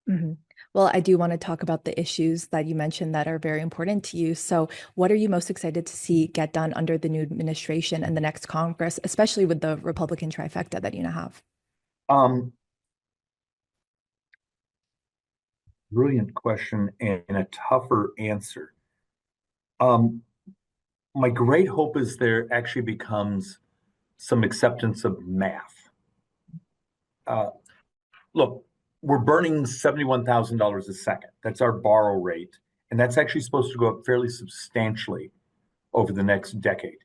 Mhm. Well, I do want to talk about the issues that you mentioned that are very important to you. So, what are you most excited to see get done under the new administration and the next Congress, especially with the Republican trifecta that you now have? Um, Brilliant question and a tougher answer. Um, my great hope is there actually becomes some acceptance of math. Uh, Look, we're burning $71,000 a second. That's our borrow rate. And that's actually supposed to go up fairly substantially over the next decade.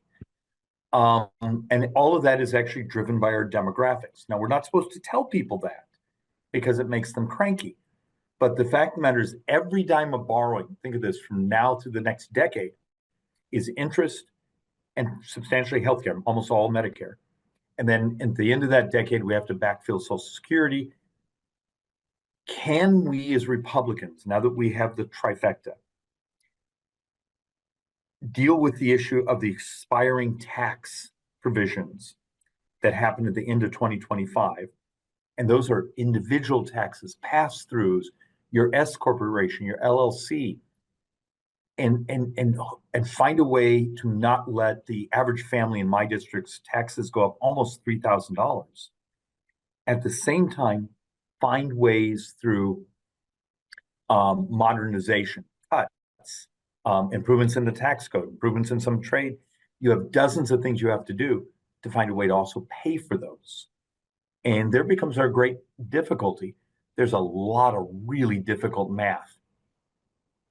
Um, and all of that is actually driven by our demographics. Now, we're not supposed to tell people that because it makes them cranky. But the fact of the matter is, every dime of borrowing, think of this, from now to the next decade, is interest and substantially healthcare, almost all Medicare. And then at the end of that decade, we have to backfill Social Security. Can we, as Republicans, now that we have the trifecta, deal with the issue of the expiring tax provisions that happened at the end of 2025? And those are individual taxes, pass throughs, your S corporation, your LLC, and find a way to not let the average family in my district's taxes go up almost $3,000. At the same time, find ways through modernization, cuts, improvements in the tax code, improvements in some trade. You have dozens of things you have to do to find a way to also pay for those. And there becomes our great difficulty. There's a lot of really difficult math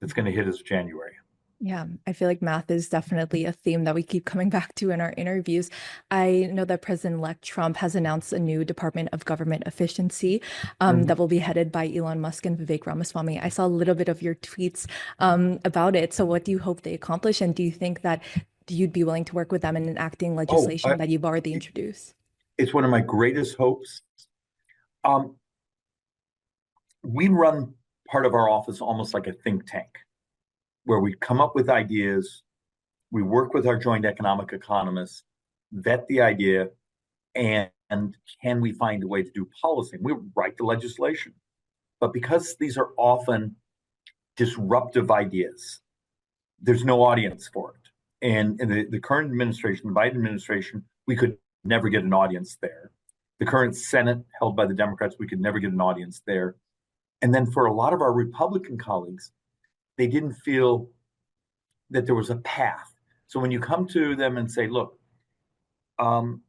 that's going to hit us January. Yeah, I feel like math is definitely a theme that we keep coming back to in our interviews. I know that President-elect Trump has announced a new Department of Government Efficiency that will be headed by Elon Musk and Vivek Ramaswamy. I saw a little bit of your tweets about it. So what do you hope they accomplish? And do you think that you'd be willing to work with them in enacting Oh, legislation that you've already introduced? it's one of my greatest hopes. Um, we run part of our office almost like a think tank, where we come up with ideas, we work with our joint economic economists, vet the idea, and can we find a way to do policy? We write the legislation. But because these are often disruptive ideas, there's no audience for it. And in the current administration, the Biden administration, we could never get an audience there. The current Senate, held by the Democrats, we could never get an audience there. And then for a lot of our Republican colleagues, they didn't feel that there was a path. So when you come to them and say, look, um,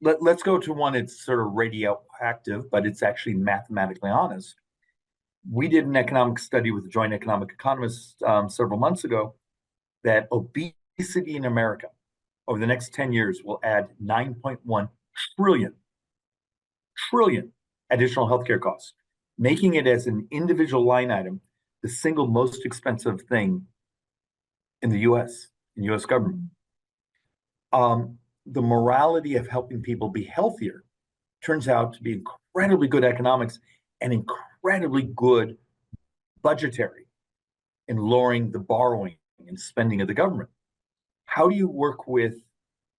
let's go to one that's sort of radioactive, but it's actually mathematically honest. We did an economic study with the Joint Economic Economists several months ago that obesity in America over the next 10 years will add 9.1 trillion additional healthcare costs, making it as an individual line item the single most expensive thing in the US, in US government. The morality of helping people be healthier turns out to be incredibly good economics and incredibly good budgetary in lowering the borrowing and spending of the government. How do you work with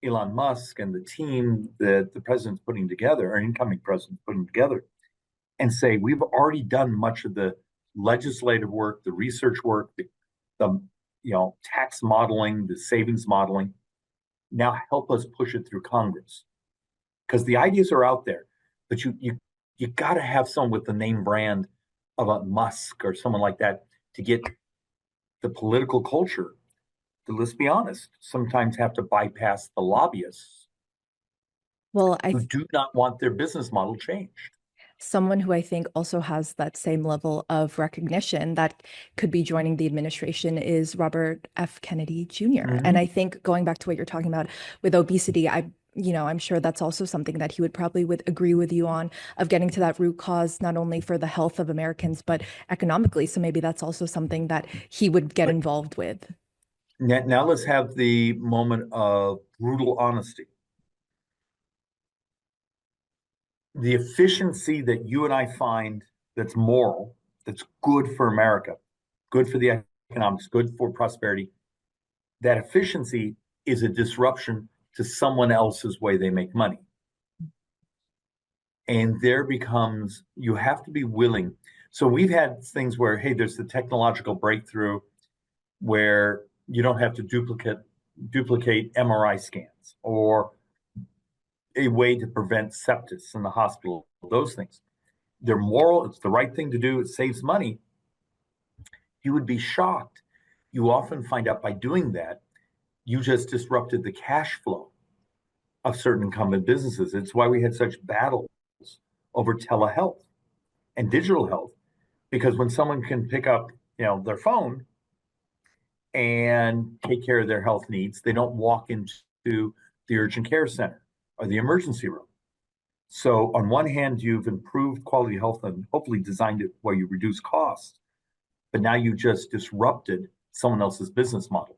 Elon Musk and the team that the president's putting together, or incoming president putting together, and say, we've already done much of the legislative work, the research work, the tax modeling, the savings modeling. Now help us push it through Congress, because the ideas are out there, but you got to have someone with the name brand of a Musk or someone like that to get the political culture to, let's be honest, sometimes have to bypass the lobbyists Well, I who do not want their business model changed. Someone who I think also has that same level of recognition that could be joining the administration is Robert F. Kennedy Jr. And Mm-hmm. I think going back to what you're talking about with obesity, I'm sure that's also something that he would probably would agree with you on, of getting to that root cause, not only for the health of Americans, but economically. So maybe that's also something that he would get But involved with. now let's have the moment of brutal honesty. The efficiency that you and I find that's moral, that's good for America, good for the economics, good for prosperity, that efficiency is a disruption to someone else's way they make money. And there becomes, you have to be willing. So we've had things where, hey, there's the technological breakthrough where you don't have to duplicate MRI scans or a way to prevent sepsis in the hospital. Those things. They're moral, it's the right thing to do, it saves money. You would be shocked. You often find out by doing that, you just disrupted the cash flow of certain incumbent businesses. It's why we had such battles over telehealth and digital health, because when someone can pick up, their phone and take care of their health needs, they don't walk into the urgent care center or the emergency room. So on one hand, you've improved quality of health and hopefully designed it where you reduce costs, but now you just disrupted someone else's business model.